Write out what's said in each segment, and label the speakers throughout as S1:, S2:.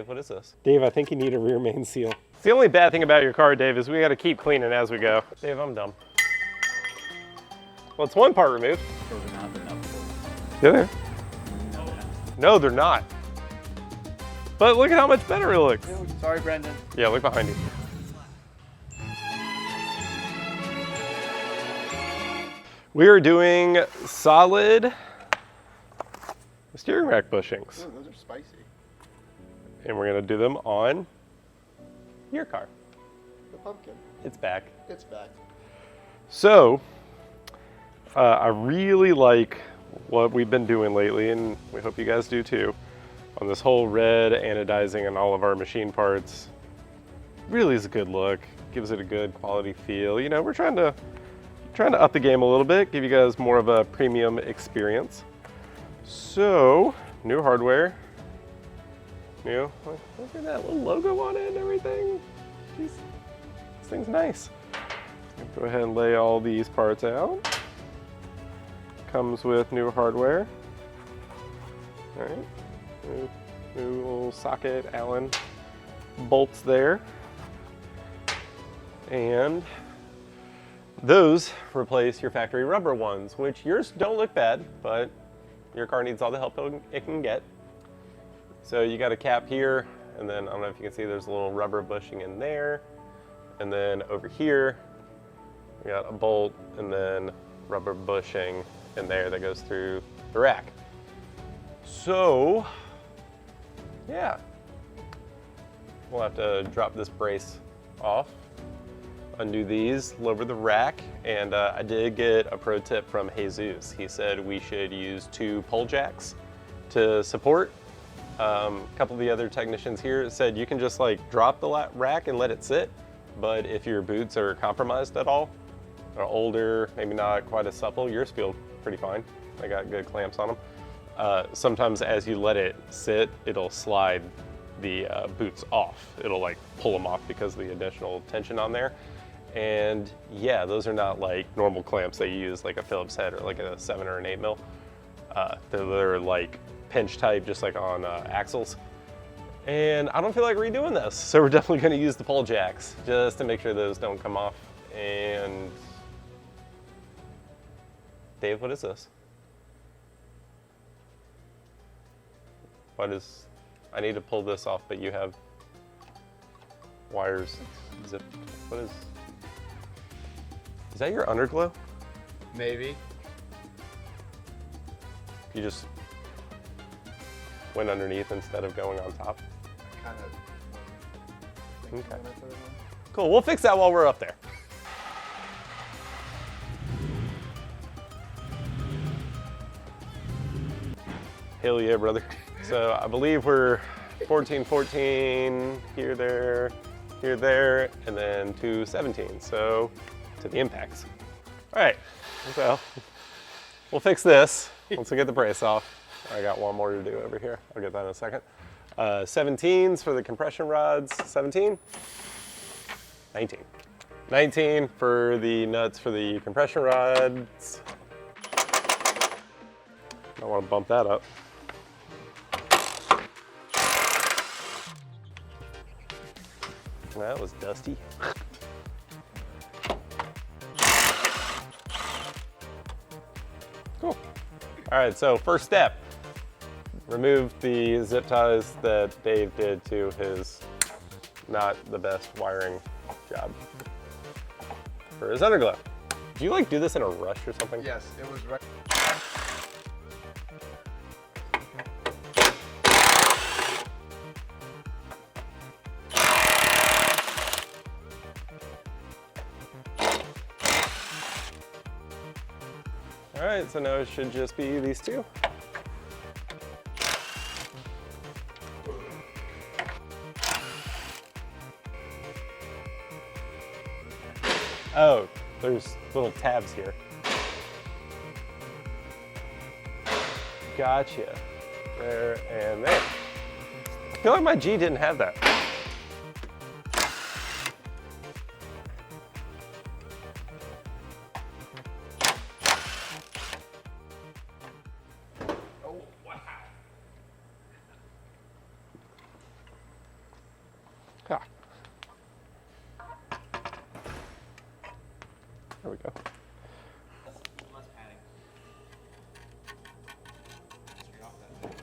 S1: Dave, what is this?
S2: Dave, I think you need a rear main seal.
S1: The only bad thing about your car, Dave, is we got to keep cleaning as we go. Dave, I'm dumb. Well, it's one part removed. Yeah, they're. No, they're not. But look at how much better it looks.
S3: Sorry, Brendan.
S1: Yeah, look behind you. We are doing solid steering rack bushings.
S3: Ooh, those are spicy.
S1: And we're gonna do them on your car.
S3: The pumpkin.
S1: It's back.
S3: It's back.
S1: So, I really like what we've been doing lately, and we hope you guys do too, on this whole red anodizing and all of our machine parts. Really is a good look, gives it a good quality feel. You know, we're trying to up the game a little bit, give you guys more of a premium experience. So, new hardware. Look at that little logo on it and everything. Jeez, this thing's nice. Go ahead and lay all these parts out. Comes with new hardware. All right, new little socket Allen bolts there. And those replace your factory rubber ones, which yours don't look bad, but your car needs all the help it can get. So you got a cap here, and then I don't know if you can see there's a little rubber bushing in there. And then over here, we got a bolt and then rubber bushing in there that goes through the rack. So, yeah. We'll have to drop this brace off, undo these, lower the rack, and I did get a pro tip from Jesus. He said we should use 2 pole jacks to support. A couple of the other technicians here said you can just like drop the rack and let it sit, but if your boots are compromised at all, or older, maybe not quite as supple, yours feel pretty fine. I got good clamps on them. Sometimes as you let it sit, it'll slide the boots off. It'll like pull them off because of the additional tension on there. And yeah, those are not like normal clamps that you use like a Phillips head or like a 7 or an 8 mil. They're like pinch type, just like on axles. And I don't feel like redoing this. So we're definitely gonna use the pole jacks just to make sure those don't come off. And Dave, what is this? I need to pull this off, but you have wires zipped. Is that your underglow?
S3: Maybe.
S1: You just went underneath instead of going on top?
S3: Kind of.
S1: Okay. Cool, we'll fix that while we're up there. Hell yeah, brother. So I believe we're 14, 14, here, there, and then 2, 17. So to the impacts. All right, so we'll fix this once we get the brace off. I got one more to do over here. I'll get that in a second. 17s for the compression rods, 17, 19. 19 for the nuts for the compression rods. I want to bump that up. That was dusty. Cool. All right, so first step, remove the zip ties that Dave did to his not the best wiring job for his underglow. Do you like do this in a rush or something?
S3: Yes, it was right.
S1: All right, so now it should just be these two. Oh, there's little tabs here. Gotcha. There and there. I feel like my G didn't have that. Ha. There we go.
S4: Less padding. Straight off that.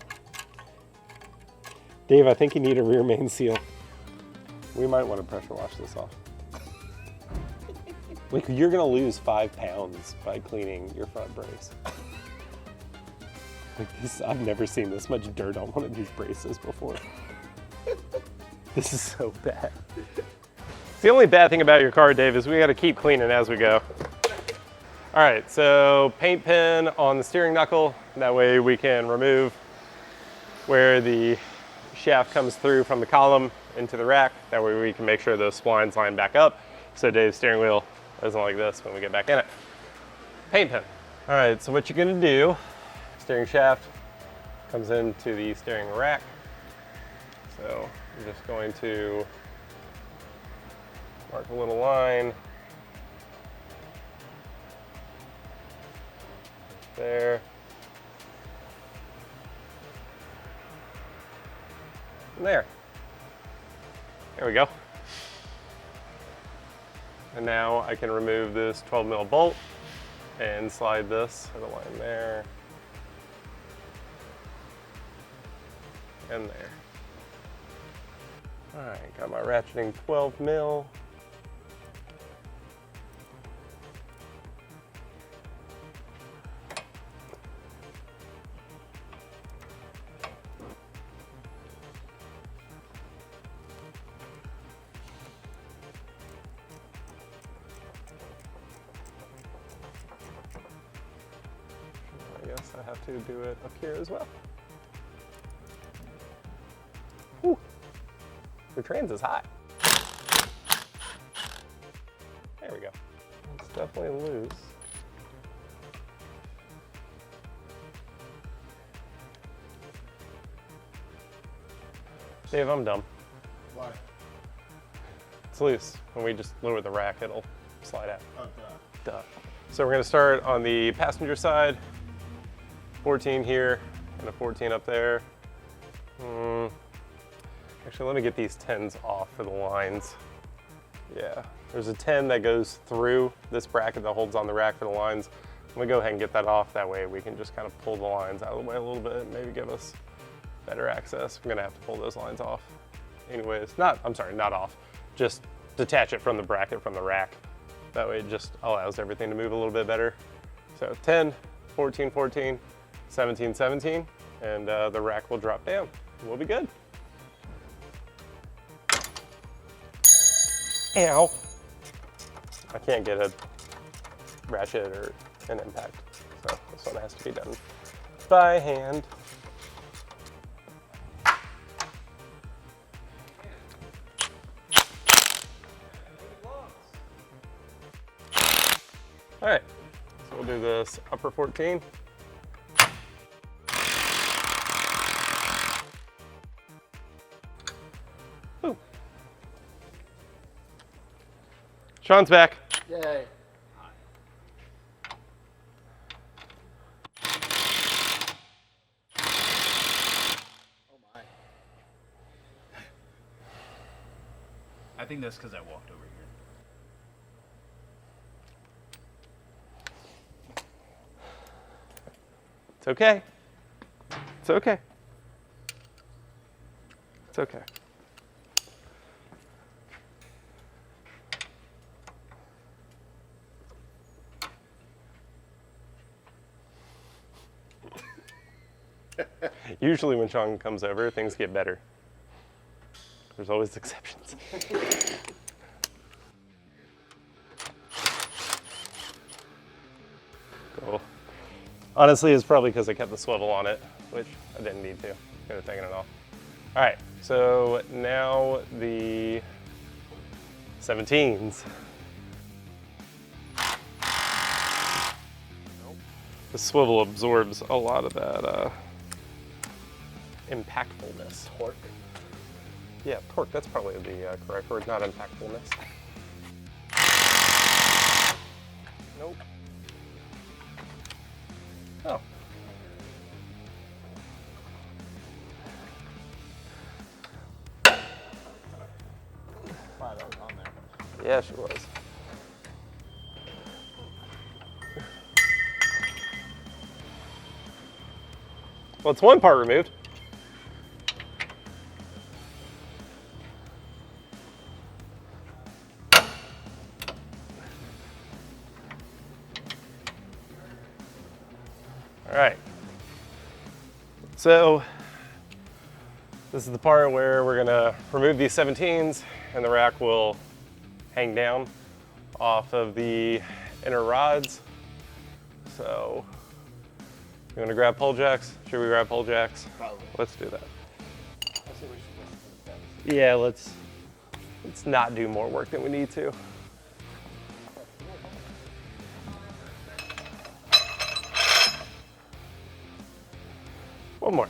S2: Dave, I think you need a rear main seal.
S1: We might want to pressure wash this off. Like, you're gonna lose 5 pounds by cleaning your front brace. Like this, I've never seen this much dirt on one of these braces before. This is so bad. The only bad thing about your car, Dave, is we gotta keep cleaning as we go. All right, so paint pen on the steering knuckle. That way we can remove where the shaft comes through from the column into the rack. That way we can make sure those splines line back up so Dave's steering wheel isn't like this when we get back in it. Paint pen. All right, so what you're gonna do, steering shaft comes into the steering rack. So I'm just going to mark a little line there. And there. There we go. And now I can remove this 12 mil bolt and slide this to the line there and there. All right, got my ratcheting 12 mil. I guess I have to do it up here as well. Whew. The trans is hot. There we go. It's definitely loose. Dave, I'm dumb.
S3: Why?
S1: It's loose. When we just lower the rack, it'll slide out.
S3: Oh,
S1: Duh. So we're gonna start on the passenger side. 14 here and a 14 up there. Actually, let me get these 10s off for the lines. Yeah, there's a 10 that goes through this bracket that holds on the rack for the lines. I'm gonna go ahead and get that off. That way we can just kind of pull the lines out of the way a little bit and maybe give us better access. I'm gonna have to pull those lines off. Anyways, I'm sorry, not off. Just detach it from the bracket from the rack. That way it just allows everything to move a little bit better. So 10, 14, 14, 17, 17, and the rack will drop down. We'll be good. Ow. I can't get a ratchet or an impact, so this one has to be done by hand. All right, so we'll do this upper 14. Ooh. Sean's back.
S3: Yay. Oh my.
S4: I think that's because I walked over here.
S1: It's okay. It's okay. It's okay. Usually when Sean comes over, things get better. There's always exceptions. Cool. Honestly, it's probably because I kept the swivel on it, which I didn't need to. Could have taken it off. All right, so now the 17s. The swivel absorbs a lot of that impactfulness.
S3: Torque.
S1: Yeah, torque, that's probably the correct word, not impactfulness. Nope. Oh. Yeah, she was. Well, it's one part removed. All right. So this is the part where we're gonna remove these 17s and the rack will hang down off of the inner rods. So you wanna grab pole jacks? Should we grab pole jacks?
S3: Probably.
S1: Let's do that.
S3: I say we should listen to the steps.
S1: Yeah, let's not do more work than we need to. One more.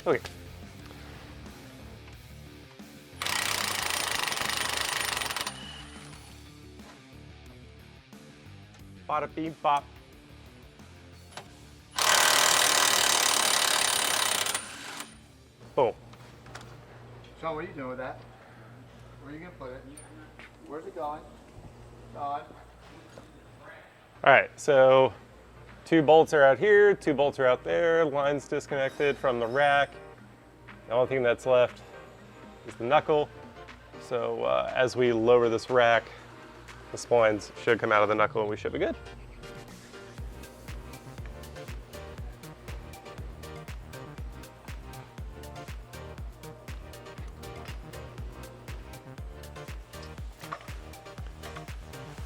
S1: Okay. Bada beep bop. Boom.
S3: Sean, what are you doing with that? Where are you gonna put it? Where's it going? Sean?
S1: All right, so 2 bolts are out here, 2 bolts are out there, line's disconnected from the rack. The only thing that's left is the knuckle. So as we lower this rack, the splines should come out of the knuckle and we should be good.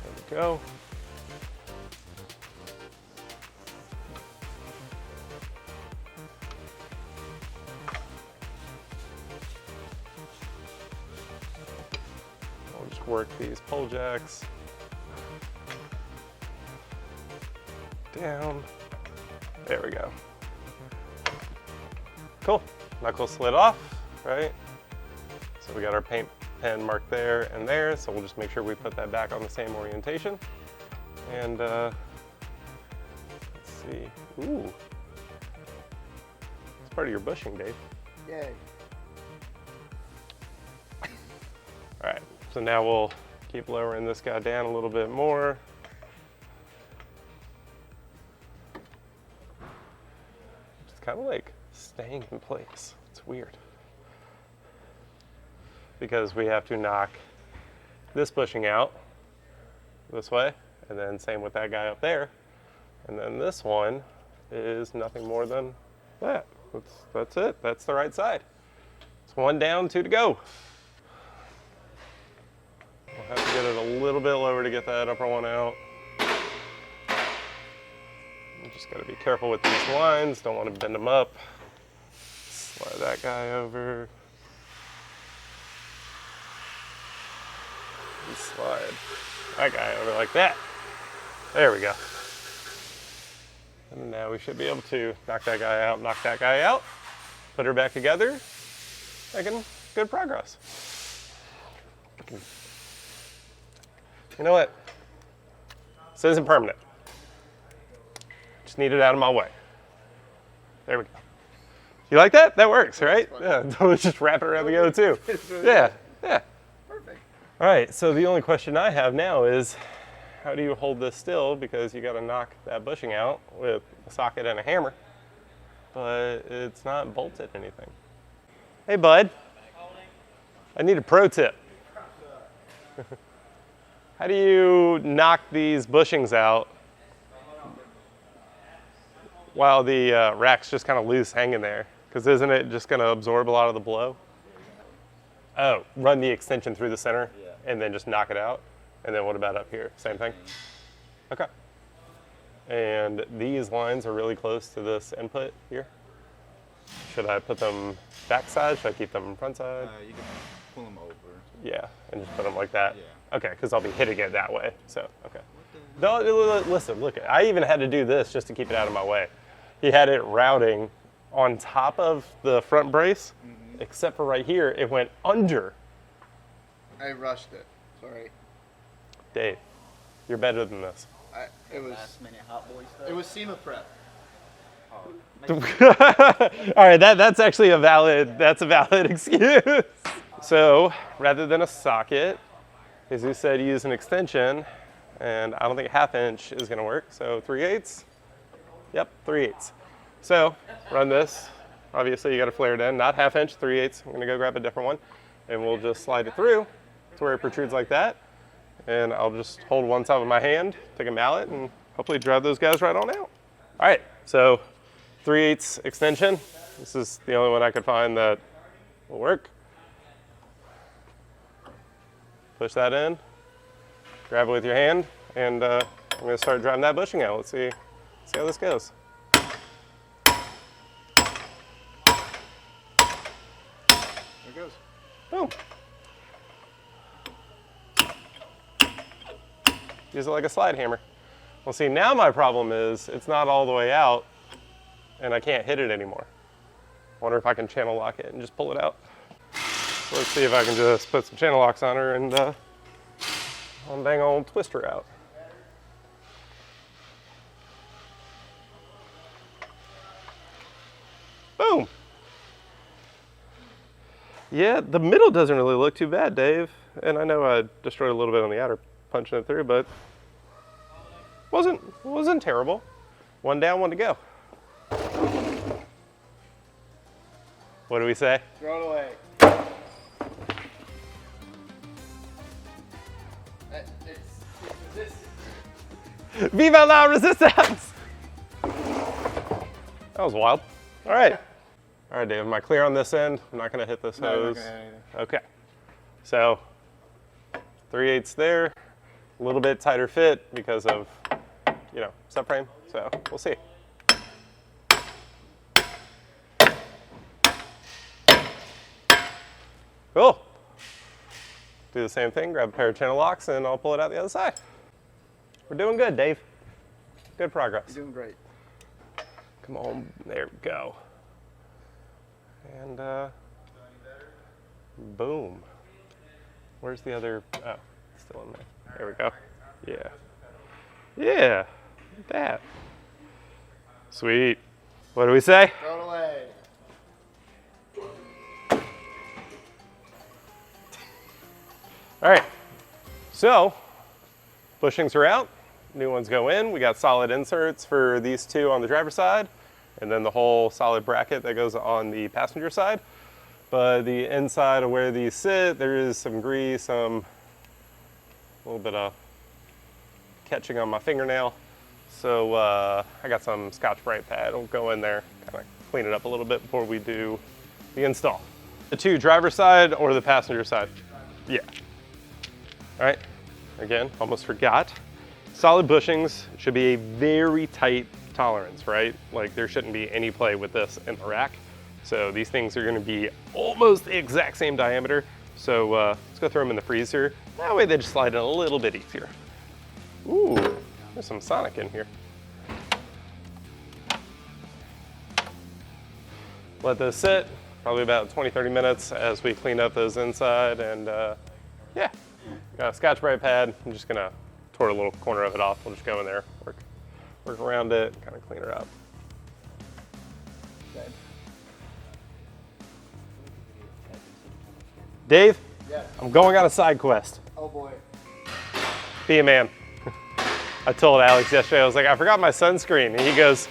S1: There we go. I'll just work these pole jacks down. There we go. Cool. Knuckle slid off, right? So we got our paint pen marked there and there, so we'll just make sure we put that back on the same orientation. And let's see. Ooh. It's part of your bushing, Dave.
S3: Yay.
S1: All right, so now we'll keep lowering this guy down a little bit more. It's kind of like staying in place. It's weird. Because we have to knock this bushing out this way, and then same with that guy up there. And then this one is nothing more than that. That's it, that's the right side. It's 1 down, 2 to go. We'll have to get it a little bit lower to get that upper one out. You just gotta be careful with these lines, don't want to bend them up. Slide that guy over. And slide that guy over like that. There we go. And now we should be able to knock that guy out, knock that guy out, put her back together, making good progress. You know what? This isn't permanent. Just need it out of my way. There we go. You like that? That works, right? Yeah, totally just wrap it around the O2. Yeah, yeah.
S3: Perfect.
S1: All right, so the only question I have now is, how do you hold this still? Because you gotta knock that bushing out with a socket and a hammer, but it's not bolted anything. Hey bud, I need a pro tip. How do you knock these bushings out while the rack's just kind of loose hanging there? Because isn't it just gonna absorb a lot of the blow? Oh, run the extension through the center and then just knock it out? And then what about up here? Same thing? Okay. And these lines are really close to this input here. Should I put them backside? Should I keep them front side?
S3: You can pull them over.
S1: Yeah, and just put them like that?
S3: Yeah.
S1: Okay, because I'll be hitting it that way, so, okay. No, listen, look, I even had to do this just to keep it out of my way. He had it routing on top of the front brace, except for right here, it went under.
S3: I rushed it. Sorry.
S1: Dave, you're better than this.
S3: It was
S4: Last minute hot boy stuff.
S3: it was SEMA prep.
S1: All right, that's actually a valid excuse. So rather than a socket, Jesus said use an extension, and I don't think a 1/2 inch is gonna work. So 3/8. Yep, 3/8. So run this. Obviously you gotta flare it in, not 1/2 inch, 3/8. I'm gonna go grab a different one, and we'll just slide it through to where it protrudes like that. And I'll just hold one side with my hand, take a mallet, and hopefully drive those guys right on out. All right, so 3/8 extension. This is the only one I could find that will work. Push that in, grab it with your hand, and I'm gonna start driving that bushing out. Let's see how this goes.
S3: There it goes.
S1: Boom. Use it like a slide hammer. Well, see, now my problem is it's not all the way out, and I can't hit it anymore. Wonder if I can channel lock it and just pull it out. So let's see if I can just put some channel locks on her and I'll dang old twist her out. Boom. Yeah, the middle doesn't really look too bad, Dave. And I know I destroyed a little bit on the outer punching it through, but wasn't terrible. One down, one to go. What do we say?
S3: Throw it away. It's resistance.
S1: Viva la resistance! That was wild. All right. All right, Dave, am I clear on this end? I'm not gonna hit this
S3: No, you're not
S1: hose.
S3: gonna hit anything.
S1: Okay. So 3/8 there, a little bit tighter fit because of, subframe. So we'll see. Cool. Do the same thing, grab a pair of channel locks, and I'll pull it out the other side. We're doing good, Dave. Good progress.
S3: You're doing great.
S1: Come on, there we go. And boom. Where's the other, oh, it's still in there. There we go. Yeah. Yeah, look at that. Sweet. What do we say?
S3: Throw it away.
S1: All right, so bushings are out, new ones go in. We got solid inserts for these two on the driver's side, and then the whole solid bracket that goes on the passenger side. But the inside of where these sit, there is some grease, a little bit of catching on my fingernail. So I got some Scotch-Brite pad. I'll go in there, kind of clean it up a little bit before we do the install. The two, driver's side or the passenger side? Yeah. All right, again, almost forgot. Solid bushings should be a very tight tolerance, right? Like there shouldn't be any play with this in the rack. So these things are gonna be almost the exact same diameter. So let's go throw them in the freezer. That way they just slide in a little bit easier. Ooh, there's some Sonic in here. Let those sit, probably about 20-30 minutes as we clean up those inside, and yeah. Got a Scotch-Brite pad. I'm just gonna tore a little corner of it off. We'll just go in there, work around it, kind of clean her up.
S3: Okay.
S1: Dave,
S3: Yes.
S1: I'm going on a side quest.
S3: Oh boy.
S1: Be a man. I told Alex yesterday, I was like, I forgot my sunscreen. And he goes,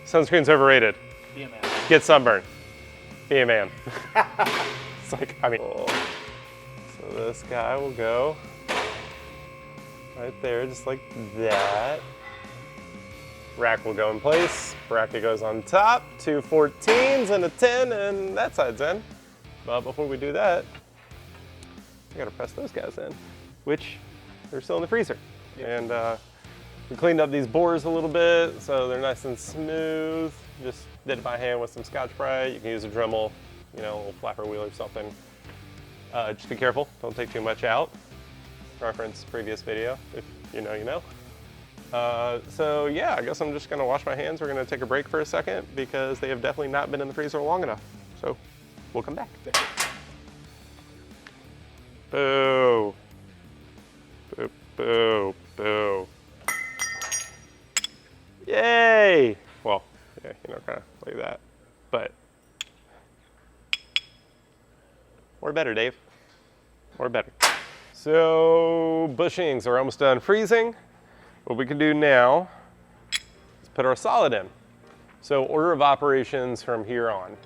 S1: sunscreen's overrated.
S4: Be a man.
S1: Get sunburned. Be a man. It's like, I mean. So this guy will go right there, just like that. Rack will go in place. Bracket goes on top. 2 14s and a 10, and that side's in. But before we do that, I gotta press those guys in, which they're still in the freezer.
S3: Yep.
S1: And we cleaned up these bores a little bit, so they're nice and smooth. Just did it by hand with some Scotch-Brite. You can use a Dremel, a little flapper wheel or something. Just be careful, don't take too much out. Reference previous video, if you know, you know. So yeah, I guess I'm just gonna wash my hands. We're gonna take a break for a second because they have definitely not been in the freezer long enough. So we'll come back. Boo. Boo, boo, boo. Yay! Well, yeah, you know, kind of like that. But or better, Dave. Or better. So bushings are almost done freezing. What we can do now is put our solid in. So order of operations from here on.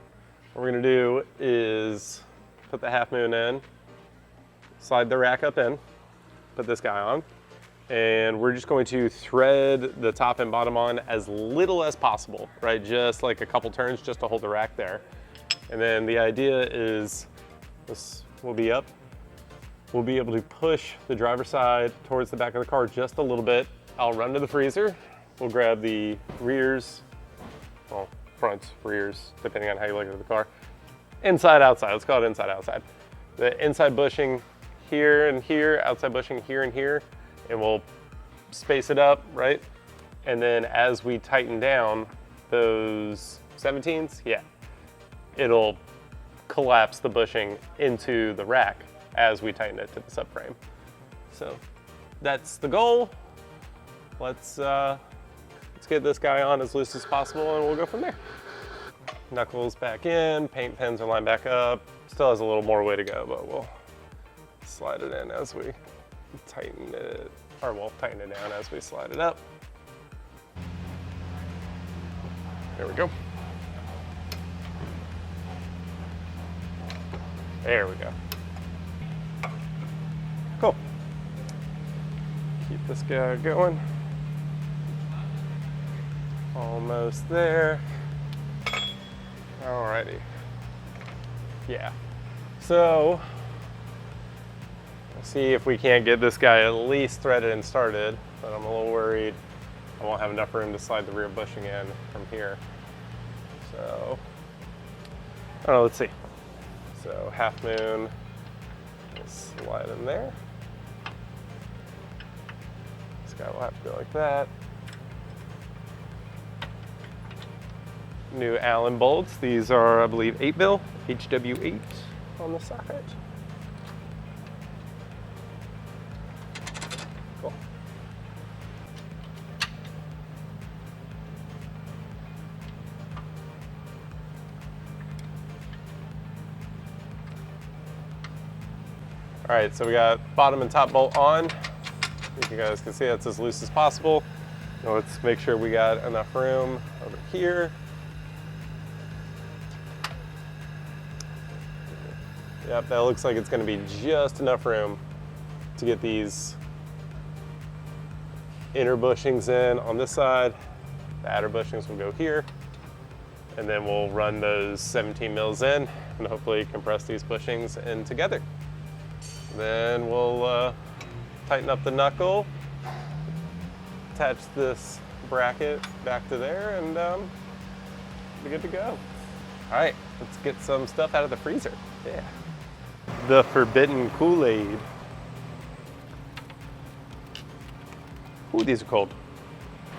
S1: What we're gonna do is put the half moon in, slide the rack up in, put this guy on, and we're just going to thread the top and bottom on as little as possible, right? Just like a couple turns just to hold the rack there. And then the idea is this will be up. We'll be able to push the driver's side towards the back of the car just a little bit. I'll run to the freezer. We'll grab the rears, well, fronts, rears, depending on how you look at the car. Inside, outside, let's call it inside, outside. The inside bushing here and here, outside bushing here and here, and we'll space it up, right? And then as we tighten down those 17s, yeah, it'll collapse the bushing into the rack as we tighten it to the subframe. So that's the goal. Let's get this guy on as loose as possible and we'll go from there. Knuckles back in, paint pins are lined back up. Still has a little more way to go, but we'll slide it in as we tighten it, or we'll tighten it down as we slide it up. There we go. There we go. Cool. Keep this guy going. Almost there. Alrighty. Yeah. So, let's see if we can't get this guy at least threaded and started, but I'm a little worried I won't have enough room to slide the rear bushing in from here. So, I don't know, let's see. So half moon, slide in there. This guy will have to go like that. New Allen bolts. These are, I believe, 8 HW8 on the socket. Cool. All right, so we got bottom and top bolt on. You guys can see that's as loose as possible. Now let's make sure we got enough room over here. Yep, that looks like it's gonna be just enough room to get these inner bushings in on this side. The outer bushings will go here. And then we'll run those 17 mils in and hopefully compress these bushings in together. Then we'll tighten up the knuckle, attach this bracket back to there, and be good to go. All right, let's get some stuff out of the freezer. Yeah. The Forbidden Kool-Aid. Ooh, these are cold.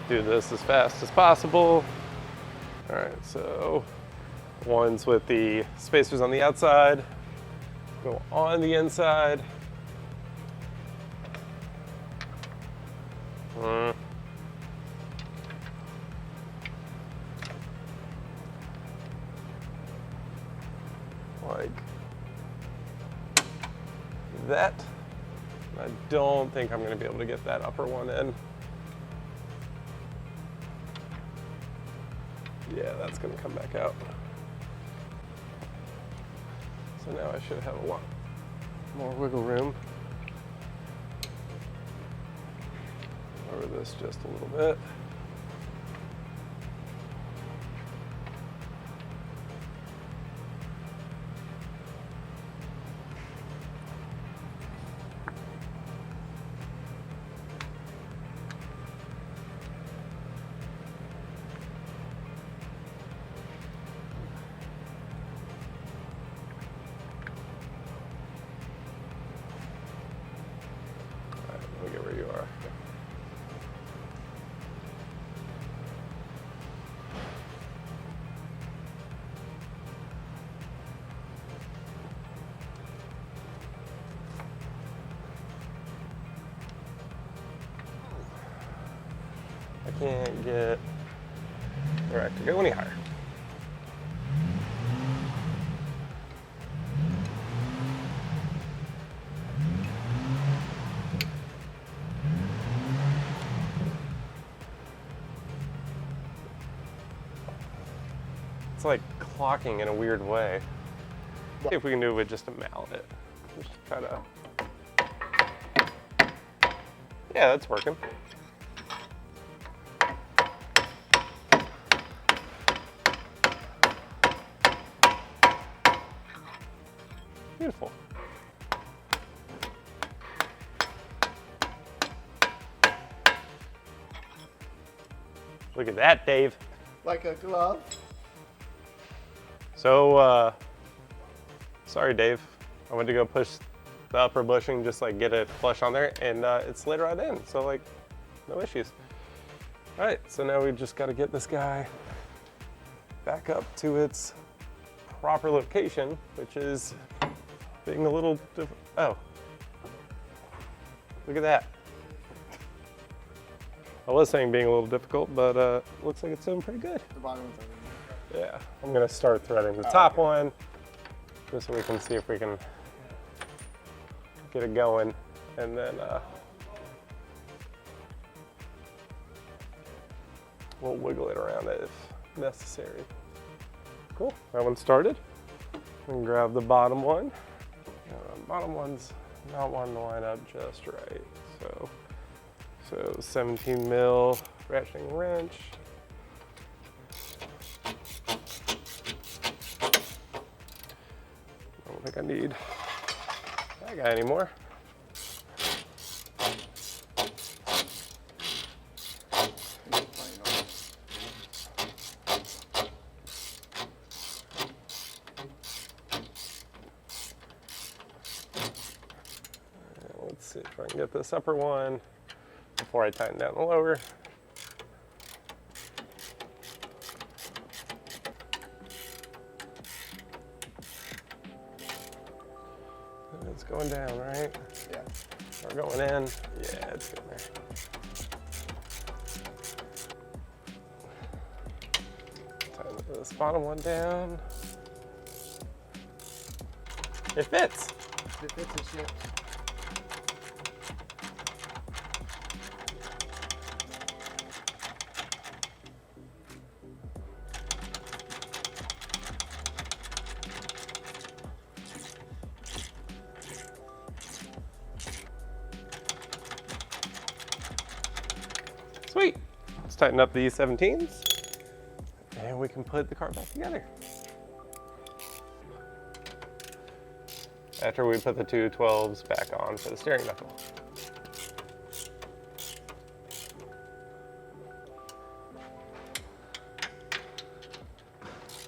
S1: Do this as fast as possible. All right, so ones with the spacers on the outside, go on the inside. Like that. I don't think I'm going to be able to get that upper one in. Yeah, that's going to come back out. So now I should have a lot more wiggle room. Lower this just a little bit. Let me get where you are. I can't get Direct to go any higher. It's like clocking in a weird way. See if we can do it with just a mallet. Just try to. Yeah, that's working. Beautiful. Look at that, Dave.
S3: Like a glove.
S1: So, sorry, Dave. I went to go push the upper bushing, just like get it flush on there, and it slid right in. So, like, no issues. All right, so now we've just got to get this guy back up to its proper location, which is being a little oh, look at that. I was saying being a little difficult, but looks like it's doing pretty good.
S3: The bottom one's over
S1: Yeah, I'm gonna start threading the top one, just so we can see if we can get it going, and then we'll wiggle it around it if necessary. Cool, that one started. And grab the bottom one. The bottom one's not wanting to line up just right, so 17 mil ratcheting wrench. I don't think I need that guy anymore. Let's see if I can get this upper one before I tighten down the lower. It's going down, right?
S3: Yeah.
S1: We're going in. Yeah, it's in there. Tighten this bottom one down. It fits.
S3: It fits the ship.
S1: Sweet. Let's tighten up these 17s and we can put the car back together. After we put the two 12s back on for the steering knuckle.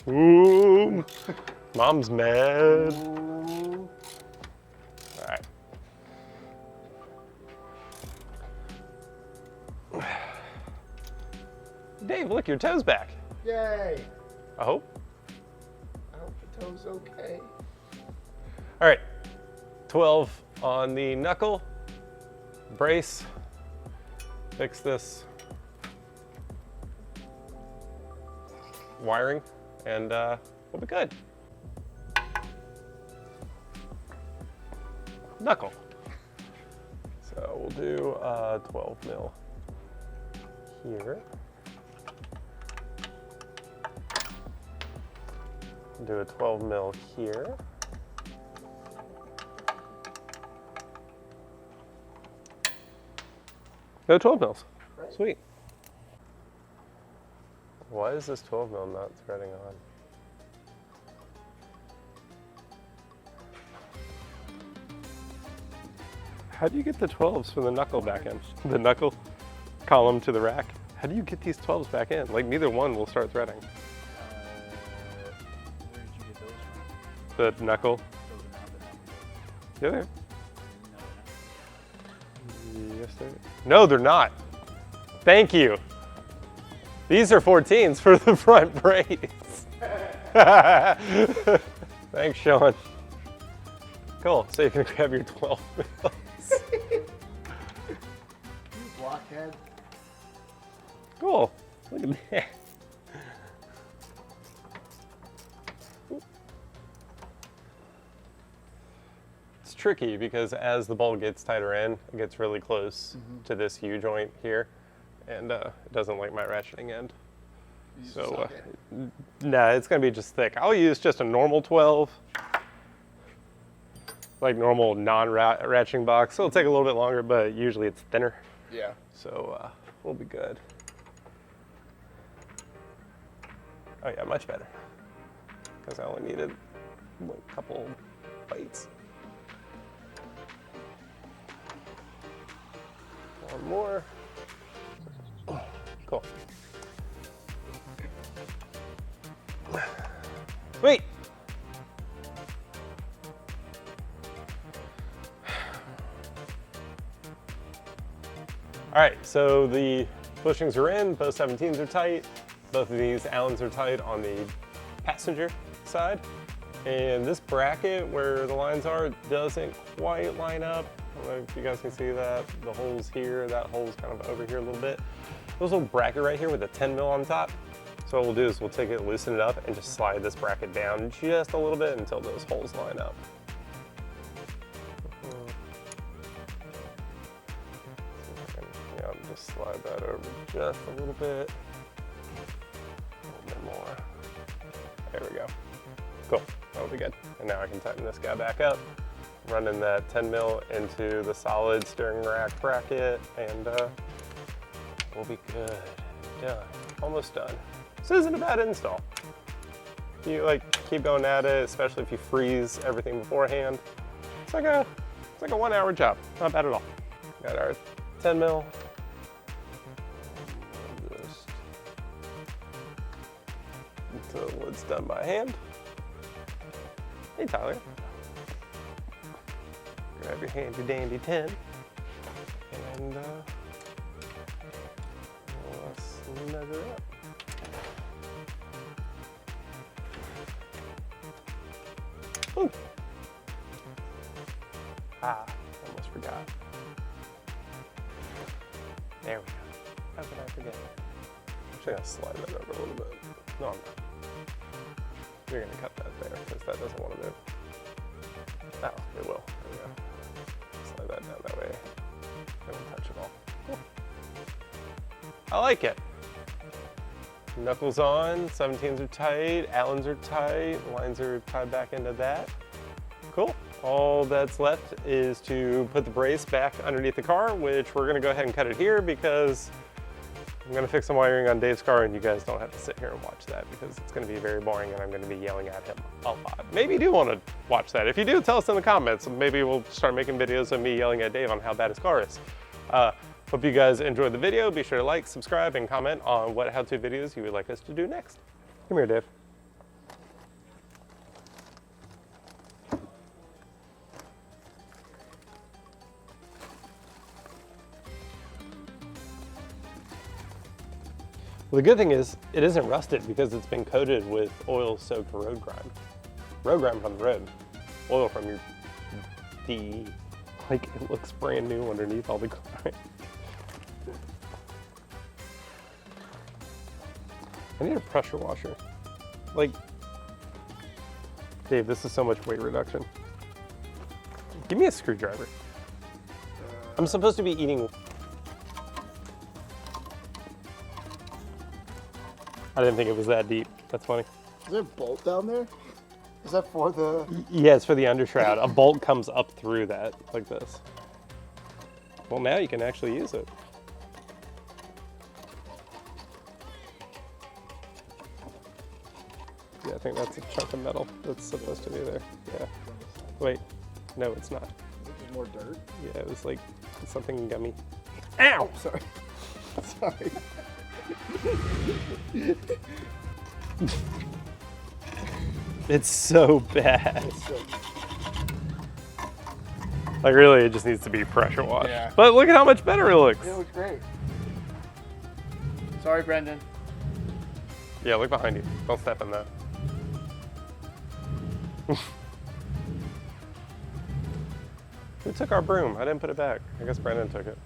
S1: Ooh, Mom's mad.
S3: Ooh.
S1: All right. Dave, look, your toe's back.
S3: Yay.
S1: I hope.
S3: I hope the toe's okay.
S1: All right, 12 on the knuckle, brace, fix this wiring, and we'll be good. Knuckle. So we'll do 12 mil here. Do a 12 mil here. No 12 mils.
S3: Right.
S1: Sweet. Why is this 12 mil not threading on? How do you get the 12s from the knuckle back in? The knuckle column to the rack? How do you get these 12s back in? Like neither one will start threading.
S4: Where did you get those from?
S1: The knuckle.
S4: Those are not the numbers.
S1: Yeah, they're.
S4: No,
S1: Yes, they're. No, they're not. Thank you. These are 14s for the front brakes. Thanks, Sean. Cool. So you can grab your 12 mils.
S3: You blockhead.
S1: Cool. Look at that. tricky because as the bolt gets tighter in, it gets really close to this U joint here, and it doesn't like my ratcheting end. So, nah, it's gonna be just thick. I'll use just a normal 12, like normal non-ratcheting box. It'll take a little bit longer, but usually it's thinner.
S3: Yeah.
S1: So we'll be good. Oh yeah, much better. Because I only needed a couple bites. One more. Cool. Wait! All right, so the bushings are in, both 17s are tight. Both of these Allens are tight on the passenger side. And this bracket where the lines are doesn't quite line up. I don't know if you guys can see that. The hole's here, that hole's kind of over here a little bit. There's a little bracket right here with a 10 mil on top. So what we'll do is we'll take it, loosen it up, and just slide this bracket down just a little bit until those holes line up. Yeah, I'll just slide that over just a little bit. A little bit more. There we go. Cool, that'll be good. And now I can tighten this guy back up, running that 10 mil into the solid steering rack bracket, and we'll be good. Done, almost done. This isn't a bad install. You like keep going at it, especially if you freeze everything beforehand. It's like a 1 hour job, not bad at all. Got our 10 mil. Just until it's done by hand. Hey Tyler, grab your handy dandy 10 and we'll snug her up. Ooh. Almost forgot. There we go. How could I forget? Actually, I'll slide that over a little bit. No, I'm not. You're gonna cut that there because that doesn't want to move. Oh, it will. There we go. Slide that down that way. I don't touch it all. Cool. I like it. Knuckles on, 17s are tight, Allens are tight, lines are tied back into that. Cool. All that's left is to put the brace back underneath the car, which we're gonna go ahead and cut it here because I'm gonna fix some wiring on Dave's car and you guys don't have to sit here and watch that because it's gonna be very boring and I'm gonna be yelling at him a lot. Maybe you do wanna watch that. If you do, tell us in the comments. Maybe we'll start making videos of me yelling at Dave on how bad his car is. Hope you guys enjoyed the video. Be sure to like, subscribe, and comment on what how-to videos you would like us to do next. Come here, Dave. Well, the good thing is it isn't rusted because it's been coated with oil-soaked road grime. Road grime from the road. Oil from your like it looks brand new underneath all the grime. I need a pressure washer. Like, Dave, this is so much weight reduction. Give me a screwdriver. I'm supposed to be eating. I didn't think it was that deep. That's funny.
S3: Is there a bolt down there? Is that for the...
S1: Yeah, it's for the undershroud. A bolt comes up through that, like this. Well, now you can actually use it. Yeah, I think that's a chunk of metal that's supposed to be there. Yeah. Wait, no, it's not.
S3: There's more dirt?
S1: Yeah, it was like something gummy. Ow!
S3: Sorry. Sorry.
S1: It's so bad. Like really, it just needs to be pressure washed.
S3: Yeah.
S1: But look at how much better it looks.
S3: It looks great. Sorry, Brendan.
S1: Yeah, look behind you. Don't step in that. Who took our broom? I didn't put it back. I guess Brendan took it.